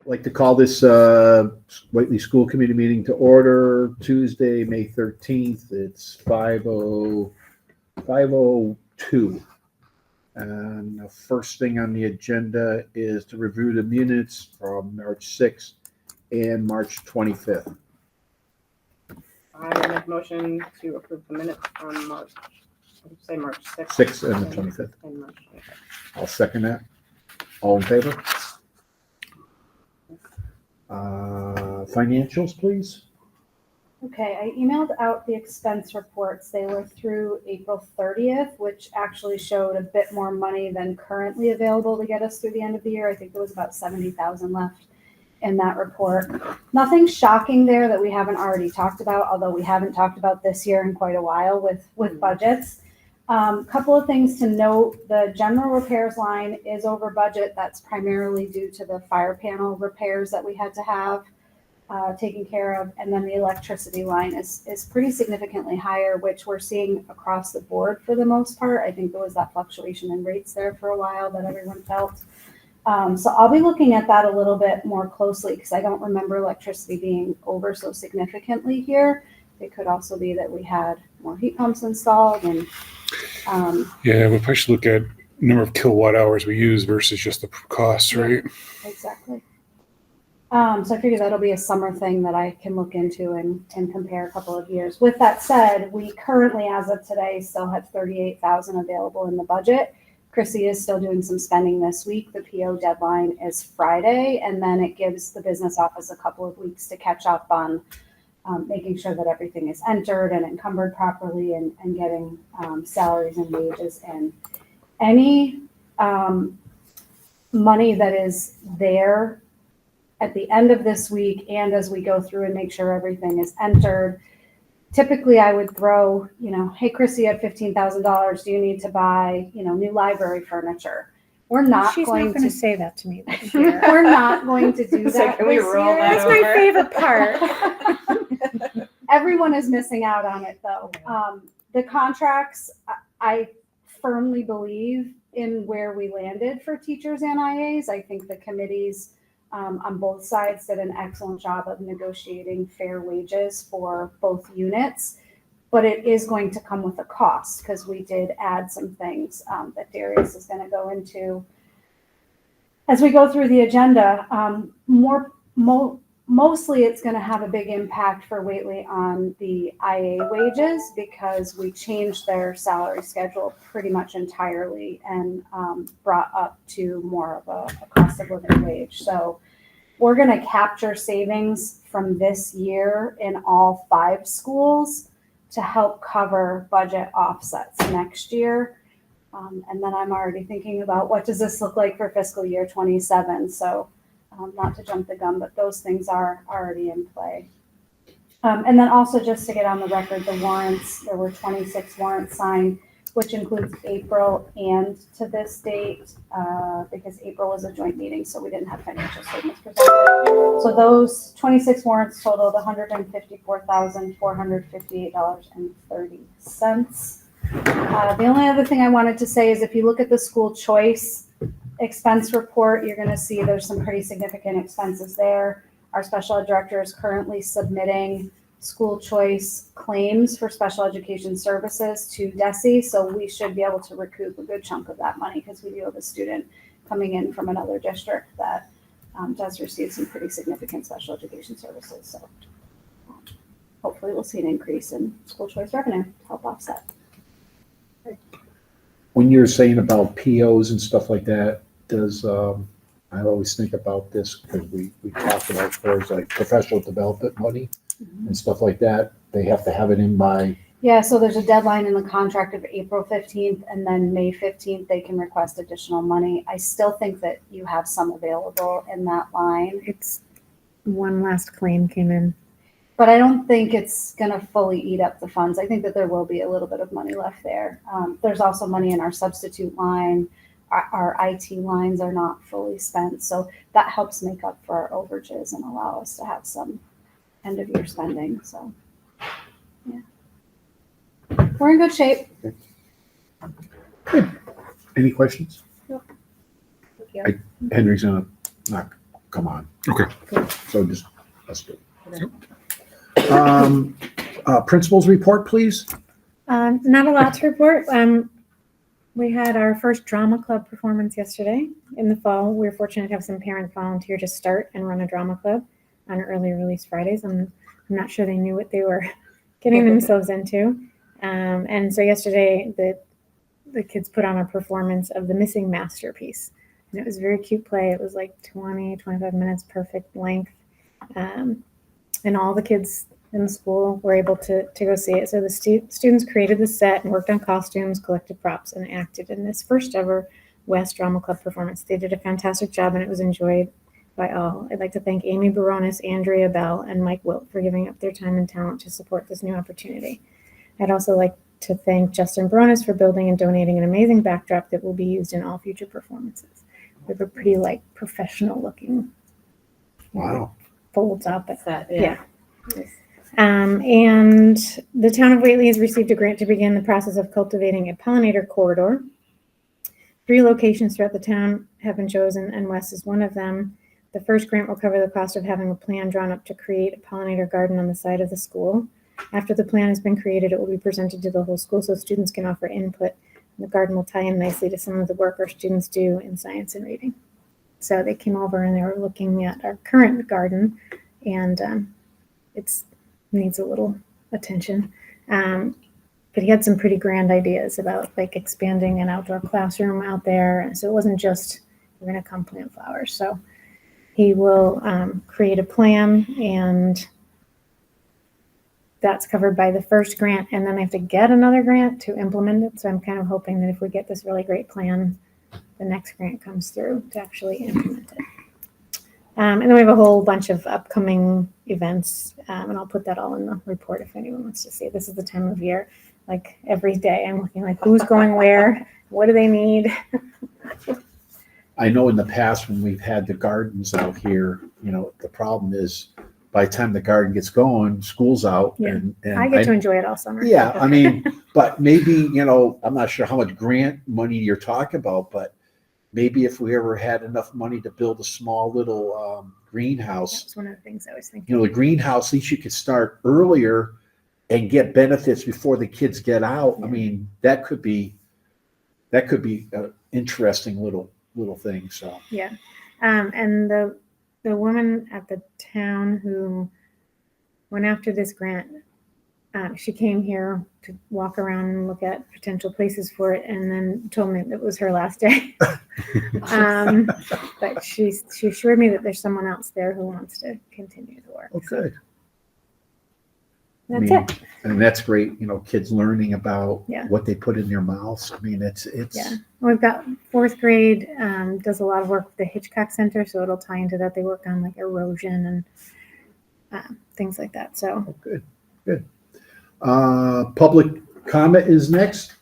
I'd like to call this Whately School Committee meeting to order Tuesday, May 13th. It's 5:02. And the first thing on the agenda is to review the minutes from March 6th and March 25th. I will make a motion to approve the minutes on March 6th. 6th and the 25th. And March 25th. I'll second that. All in favor? Financials, please. Okay, I emailed out the expense reports. They were through April 30th, which actually showed a bit more money than currently available to get us through the end of the year. I think there was about 70,000 left in that report. Nothing shocking there that we haven't already talked about, although we haven't talked about this year in quite a while with budgets. Couple of things to note: the general repairs line is over budget. That's primarily due to the fire panel repairs that we had to have taken care of, and then the electricity line is pretty significantly higher, which we're seeing across the board for the most part. I think there was that fluctuation in rates there for a while that everyone felt. So I'll be looking at that a little bit more closely because I don't remember electricity being over so significantly here. It could also be that we had more heat pumps installed and yeah, we probably should look at number of kilowatt hours we use versus just the costs, right? Exactly. So I figure that'll be a summer thing that I can look into and compare a couple of years. With that said, we currently, as of today, still have 38,000 available in the budget. Chrissy is still doing some spending this week. The PO deadline is Friday, and then it gives the business office a couple of weeks to catch up on making sure that everything is entered and encumbered properly and getting salaries and wages and any money that is there at the end of this week and as we go through and make sure everything is entered. Typically I would throw, hey, Chrissy, you had $15,000. Do you need to buy, new library furniture? We're not She's going not going to to say that to me this year. We're not going to do So that can we this roll year. that That's my over? favorite part. Everyone is missing out on it, though. The contracts, I firmly believe in where we landed for teachers and IAs. I think the committees on both sides did an excellent job of negotiating fair wages for both units. But it is going to come with a cost because we did add some things that Darius is going to go into as we go through the agenda. Mostly it's going to have a big impact for Whately on the IA wages because we changed their salary schedule pretty much entirely and brought up to more of a cost of living wage. So we're going to capture savings from this year in all 5 schools to help cover budget offsets next year. And then I'm already thinking about what does this look like for fiscal year 27. So not to jump the gun, but those things are already in play. And then also just to get on the record, the warrants, there were 26 warrants signed, which includes April and to this date, because April was a joint meeting, so we didn't have financial statements presented. So those 26 warrants totaled $154,458.30. The only other thing I wanted to say is if you look at the school choice expense report, you're going to see there's some pretty significant expenses there. Our special ed director is currently submitting school choice claims for special education services to DESE, so we should be able to recoup a good chunk of that money because we do have a student coming in from another district that does receive some pretty significant special education services. So hopefully we'll see an increase in school choice revenue to help offset. When you're saying about POs and stuff like that, does I always think about this because we talked about things like professional development money and stuff like that. They have to have it in by. Yeah, so there's a deadline in the contract of April 15th, and then May 15th they can request additional money. I still think that you have some available in that line. It's one last claim came in. But I don't think it's going to fully eat up the funds. I think that there will be a little bit of money left there. There's also money in our substitute line. Our IT lines are not fully spent. So that helps make up for our overages and allow us to have some end of year spending. So, yeah. We're in good shape. Good. Any questions? Nope. Henry's going to not come on. Okay. So just, that's good. Principals report, please. Not a lot to report. We had our first drama club performance yesterday in the fall. We were fortunate to have some parents volunteer to start and run a drama club on early release Fridays. I'm not sure they knew what they were getting themselves into. And so yesterday, the kids put on a performance of The Missing Masterpiece. And it was a very cute play. It was like 25 minutes, perfect length. And all the kids in the school were able to go see it. So the students created the set and worked on costumes, collected props, and acted in this first ever West Drama Club performance. They did a fantastic job, and it was enjoyed by all. I'd like to thank Amy Baronis, Andrea Bell, and Mike Wilt for giving up their time and talent to support this new opportunity. I'd also like to thank Justin Baronis for building and donating an amazing backdrop that will be used in all future performances. We have a pretty professional looking Wow. folds up. Set, Yeah. And the town of Whately has received a grant to begin the process of cultivating a pollinator corridor. 3 locations throughout the town have been chosen, and West is one of them. The first grant will cover the cost of having a plan drawn up to create a pollinator garden on the side of the school. After the plan has been created, it will be presented to the whole school so students can offer input. The garden will tie in nicely to some of the work our students do in science and reading. So they came over and they were looking at our current garden, and it needs a little attention. But he had some pretty grand ideas about expanding an outdoor classroom out there. And so it wasn't just, we're going to come plant flowers. So he will create a plan, and that's covered by the first grant. And then I have to get another grant to implement it. So I'm kind of hoping that if we get this really great plan, the next grant comes through to actually implement it. And then we have a whole bunch of upcoming events, and I'll put that all in the report if anyone wants to see. This is the time of year, every day I'm looking who's going where, what do they need? I know in the past when we've had the gardens out here, the problem is by the time the garden gets going, school's out. Yeah. And I get to enjoy it all summer. yeah, but maybe, I'm not sure how much grant money you're talking about, but maybe if we ever had enough money to build a small little greenhouse, That's one of the things I was thinking. the greenhouse, at least you could start earlier and get benefits before the kids get out. Yeah. That could be an interesting little thing. So Yeah. And the woman at the town who went after this grant, she came here to walk around and look at potential places for it, and then told me that it was her last day. But she assured me that there's someone else there who wants to continue the work. good. That's it. And that's great. Kids learning about Yeah. what they put in their mouths. It's Yeah. We've got 4th grade, does a lot of work with the Hitchcock Center, so it'll tie into that. They work on erosion and things like that. So Oh, good. Public comment is next.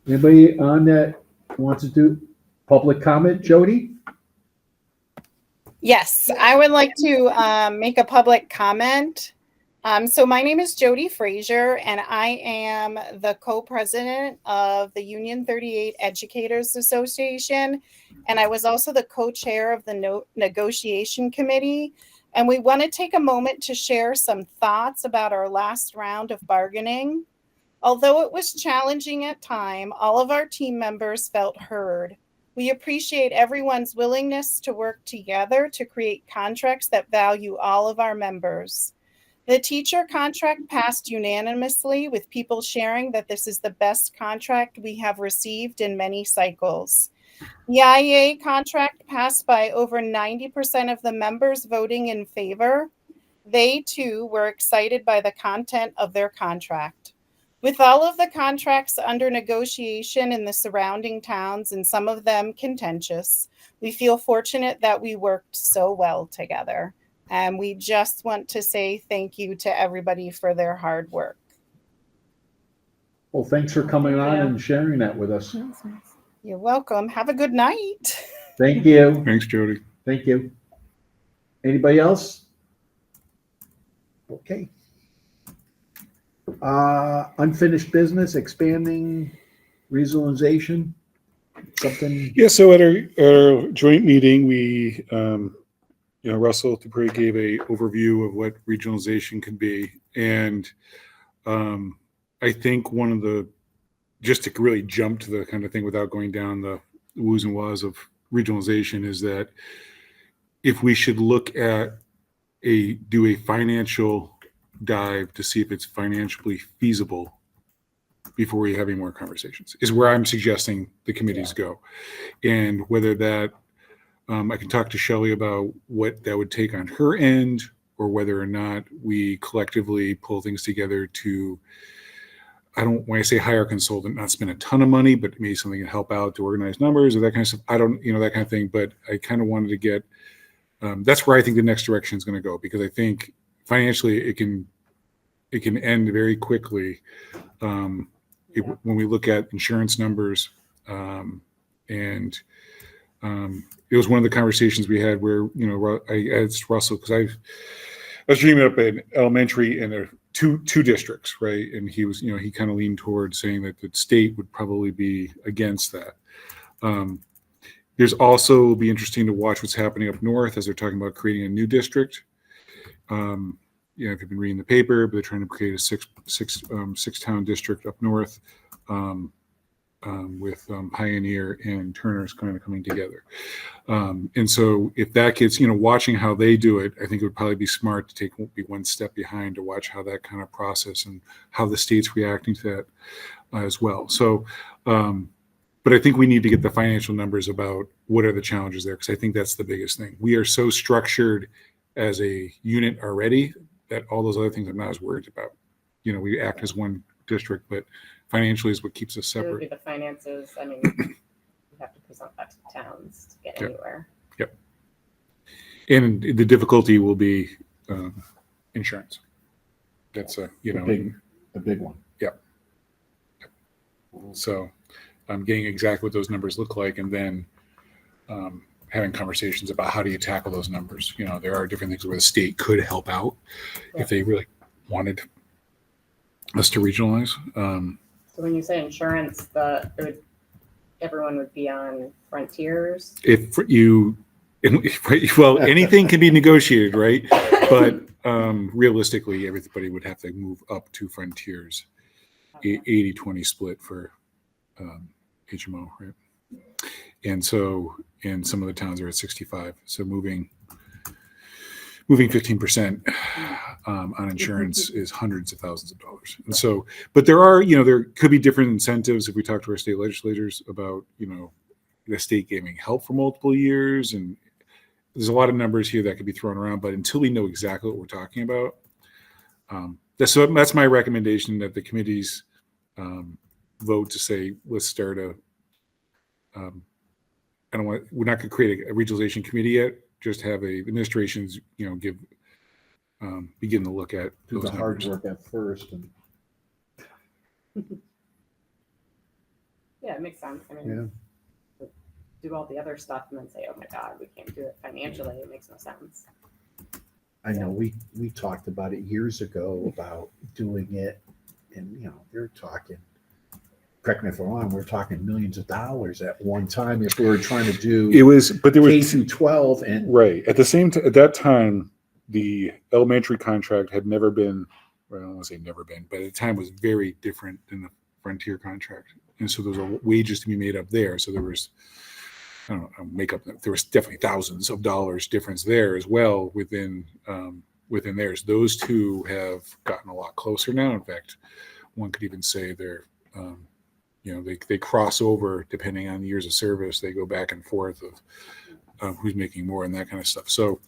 Anybody on that wants to do public comment? Jody? Yes, I would like to make a public comment. So my name is Jody Frazier, and I am the co-president of the Union 38 Educators Association, and I was also the co-chair of the negotiation committee. And we want to take a moment to share some thoughts about our last round of bargaining. Although it was challenging at times, all of our team members felt heard. We appreciate everyone's willingness to work together to create contracts that value all of our members. The teacher contract passed unanimously, with people sharing that this is the best contract we have received in many cycles. The IEA contract passed by over 90% of the members voting in favor. They too were excited by the content of their contract. With all of the contracts under negotiation in the surrounding towns, and some of them contentious, we feel fortunate that we worked so well together. And we just want to say thank you to everybody for their hard work. Well, thanks for coming on and sharing that with us. that's nice. You're welcome. Have a good night. Thank you. Thanks, Jody. Thank you. Anybody else? Okay. Unfinished business, expanding, regionalization, something. Yeah, so at our joint meeting, we Russell Dupree gave a overview of what regionalization can be. And I think one of the, just to really jump to the kind of thing without going down the woos and wahs of regionalization, is that if we should look at do a financial dive to see if it's financially feasible before we have any more conversations, is where I'm suggesting the committees go. And whether that, I can talk to Shelley about what that would take on her end, or whether or not we collectively pull things together to, when I say hire a consultant, not spend a ton of money, but maybe something to help out to organize numbers or that kind of stuff. I don't, that kind of thing. But I kind of wanted to get, that's where I think the next direction is going to go, because I think financially it can end very quickly when we look at insurance numbers. And it was one of the conversations we had where, I asked Russell, because I was dreaming up an elementary in two districts, right? And he was, he kind of leaned towards saying that the state would probably be against that. There's also be interesting to watch what's happening up north as they're talking about creating a new district. If you've been reading the paper, but they're trying to create a six town district up north. With Pioneer and Turner's kind of coming together. And so if that gets, watching how they do it, I think it would probably be smart to be one step behind to watch how that kind of process and how the state's reacting to that as well. So, but I think we need to get the financial numbers about what are the challenges there, because I think that's the biggest thing. We are so structured as a unit already that all those other things I'm not as worried about. We act as one district, but financially is what keeps us It would separate. be the finances. I mean, you have to present that to towns to get anywhere. Yep. And the difficulty will be insurance. That's the big one. Yep. So I'm getting exactly what those numbers look like, and then having conversations about how do you tackle those numbers. There are different things where the state could help out if they really wanted us to regionalize. So when you say insurance, everyone would be on Frontiers. Anything can be negotiated, right? But realistically, everybody would have to move up to Frontiers, 80-20 split for HMO, right? And so, in some of the towns are at 65. So moving 15% on insurance is hundreds of thousands of dollars. And so, but there are, there could be different incentives if we talk to our state legislators about, the state giving help for multiple years. And there's a lot of numbers here that could be thrown around, but until we know exactly what we're talking about, that's my recommendation, that the committees vote to say, let's start we're not going to create a regionalization committee yet. Just have administrations, begin to look at Do those the hard numbers. work at first. And Yeah, it makes sense. I mean, do all the other stuff and then say, oh my God, we can't do it financially. It makes no sense. I know we talked about it years ago about doing it, and they're talking. Correct me if I'm wrong. We're talking millions of dollars at one time if we were trying to do It was, but there K was through 12, and right at the same at that time, the elementary contract had never been. Well, I don't want to say never been, but at the time was very different than the Frontier contract, and so there was wages to be made up there. So there was, I don't know, there was definitely thousands of dollars difference there as well within theirs. Those two have gotten a lot closer now. In fact, one could even say they're. They cross over depending on the years of service. They go back and forth of who's making more and that kind of stuff. So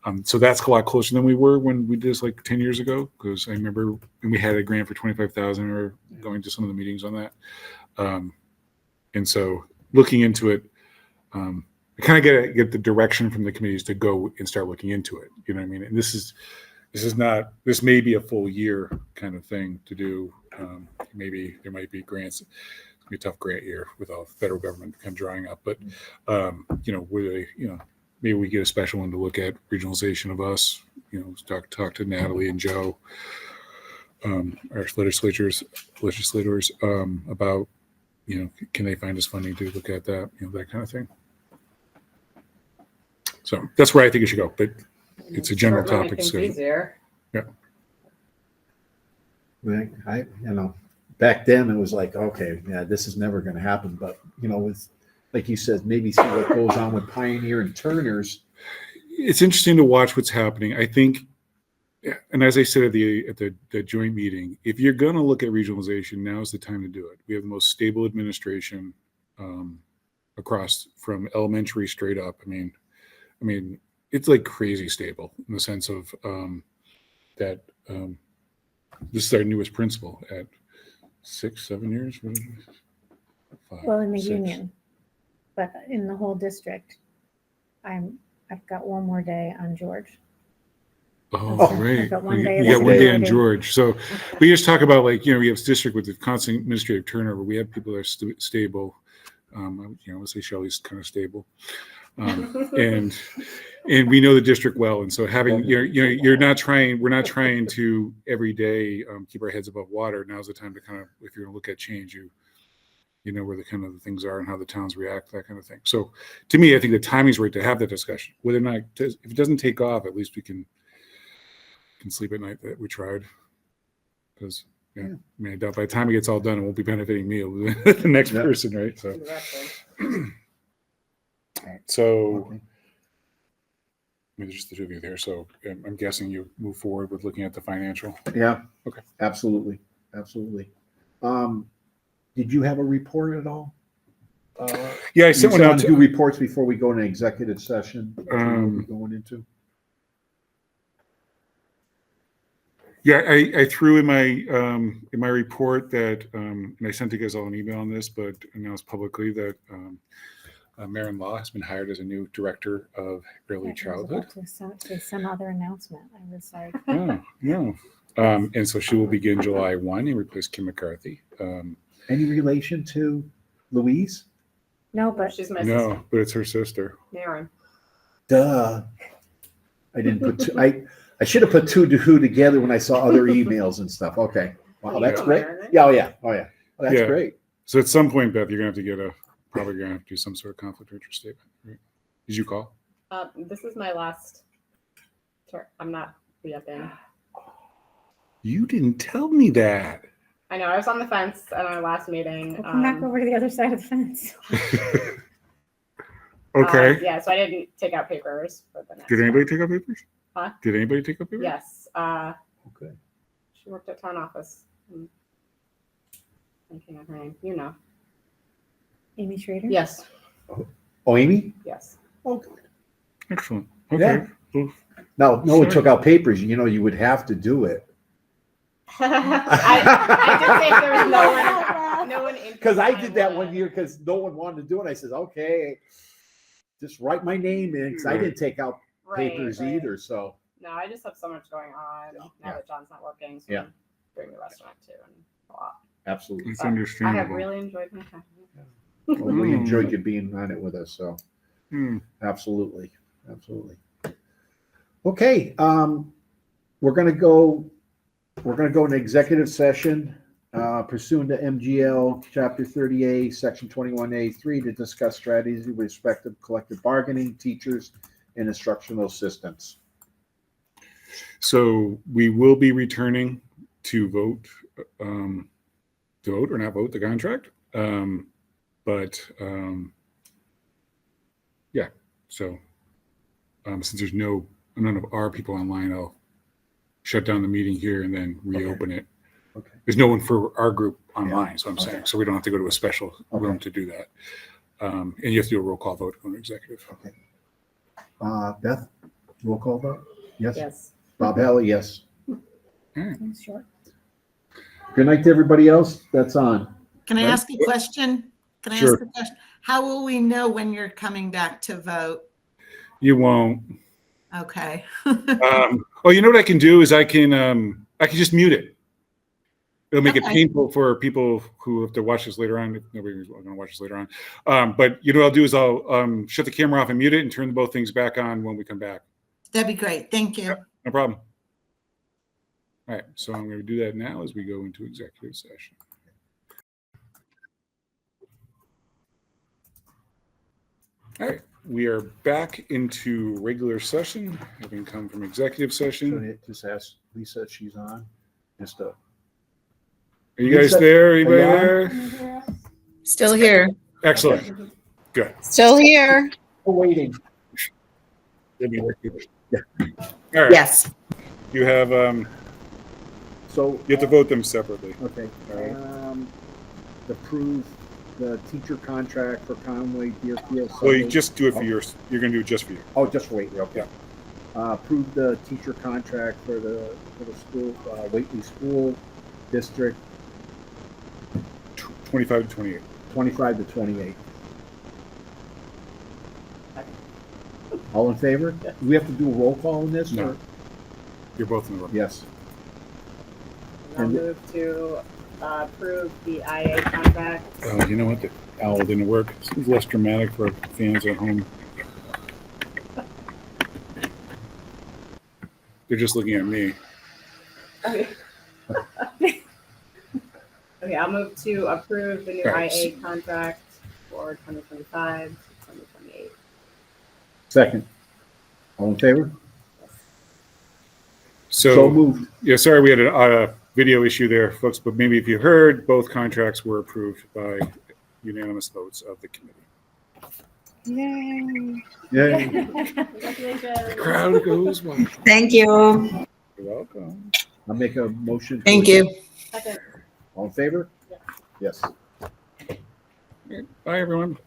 that's a lot closer than we were when we did this like 10 years ago. Because I remember when we had a grant for $25,000, or going to some of the meetings on that. And so looking into it, I kind of get the direction from the committees to go and start looking into it. You know what I mean? And this may be a full year kind of thing to do. Maybe there might be grants. It's gonna be a tough grant year with all the federal government kind of drying up. But maybe we get a special one to look at regionalization of us. Talk to Natalie and Joe, our legislators about can they find us funding to look at that, that kind of thing. So that's where I think it should go, but it's a general Certainly make topic. things So easier. Back then it was like, okay, yeah, this is never going to happen. But, with, like you said, maybe see what goes on with Pioneer and Turner's. it's interesting to watch what's happening. I think, and as I said at the joint meeting, if you're going to look at regionalization, now is the time to do it. We have the most stable administration across from elementary straight up. I mean, it's like crazy stable in the sense of that this is our newest principal at 6-7 years. What is it? 5, Well, in the 6. union, but in the whole district, I've got one more day on George. Oh, I've right. got one You day got that's one day on Friday. George. So we just talk about we have district with the constant administrative turnover. We have people that are stable. Let's say Shelley's kind of stable. And we know the district well. And so we're not trying to every day keep our heads above water. Now's the time to kind of, if you're going to look at change, you know where the kind of the things are and how the towns react, that kind of thing. So to me, I think the timing's right to have that discussion. Whether or not, if it doesn't take off, at least we can sleep at night that we tried. Because I doubt by the time it gets all done, it won't be benefiting me, it'll be the next person, right? So, Exactly. so there's just the two of you there. So I'm guessing you move forward with looking at the financial. Yeah. Okay. Absolutely. Did you have a report at all? Yeah, I You sent said one out to to do reports before we go into executive session. That's what we'll be going into. Yeah, I threw in my report that, and I sent you guys all an email on this, but announced publicly that Maren Law has been hired as a new director of early childhood. To some other announcement. I was like, Oh, no. And so she will begin July 1 and replace Kim McCarthy. Any relation to Louise? no, but She's my sister, No, but it's her sister. Maren. Duh. I didn't put two. I should have put two to who together when I saw other emails and stuff. Okay. Wow, You that's know great. Maren, right? Yeah. Oh yeah. Well, that's Yeah. great. So at some point, Beth, you're gonna have to probably gonna have to do some sort of conflict of interest statement. Right? Did you call? This is my last term. I'm not re-upping. You didn't tell me that. I know, I was on the fence at our last meeting. we'll come back over to the other side of the fence. Okay. Yeah, so I didn't take out papers for the next Did anybody one. take up papers? Huh? Did anybody take up papers? Yes. Okay. She worked at town office. Thinking of her name. You know. Amy Schrader? Yes. Oh, Amy? Yes. Okay. Excellent. Okay. Well, Now, no one Sorry. took out papers. You would have to do it. I did say if there was no one interested. Because I did that would. one year because no one wanted to do it. I said, okay, just write my name in because I didn't take out Right, papers right. either. So No, I just have so much going on now that John's not working. So Yeah. I'm doing the restaurant too, and a lot. absolutely. it's But I have understandable. really enjoyed my time. Well, we enjoyed you being on it with us. So Hmm. absolutely. Okay. We're gonna go into executive session pursuant to MGL Chapter 30A, Section 21A3 to discuss strategies with respect to collective bargaining, teachers, and instructional assistants. So we will be returning to vote or not vote the contract. Yeah. So since there's none of our people online, I'll shut down the meeting here and then reopen it. Okay. There's no one for our group online, so I'm Okay. saying, so we don't have to go to a special room to do that. And you have to do a roll call vote to go into executive. Okay. Beth, roll call vote? Yes. Yes. Bob Haley, yes. It's short. Good night to everybody else that's on. Can I Right. ask a question? Can I Sure. ask a question? How will we know when you're coming back to vote? You won't. Okay. You know what I can do is I can just mute it. It'll make it Okay. painful for people who have to watch this later on. If nobody's going to watch this later on. But you know what I'll do is I'll shut the camera off and mute it and turn both things back on when we come back. That'd be great. Thank you. No problem. All right, so I'm going to do that now as we go into executive session. All right. We are back into regular session, having come from executive So session. just ask Lisa if she's on. Just Are you guys Lisa, there? Anybody are you there? Still here. Excellent. Good. Still here. waiting. All right. Yes. You have So, you have to vote them separately. okay, All right. approve the teacher contract for Conway Deerfield. Well, you Sunday. just do it for yours. You're going to do it just for you. Oh, just for Whately, okay. Approve the teacher contract for the school, Whately School District 25 to 28. 25 to 28. All in favor? Do we have to do a roll call on this? No. or- You're both in the room. Yes. I'll move to approve the IA contract. Oh, you know what? The owl didn't work. It's less dramatic for fans at home. They're just looking at me. Okay. Okay, I'll move to approve the new Right. IA contract for 2025 to 2028. Second. All in favor? So So, moved. yeah, sorry we had a video issue there, folks, but maybe if you heard, both contracts were approved by unanimous votes of the committee. Yay. Yeah. Congratulations. Crowd goes wild. Thank you. You're welcome. I'll make a motion. Thank you. Second. All in favor? Yeah. Yes. Bye, everyone.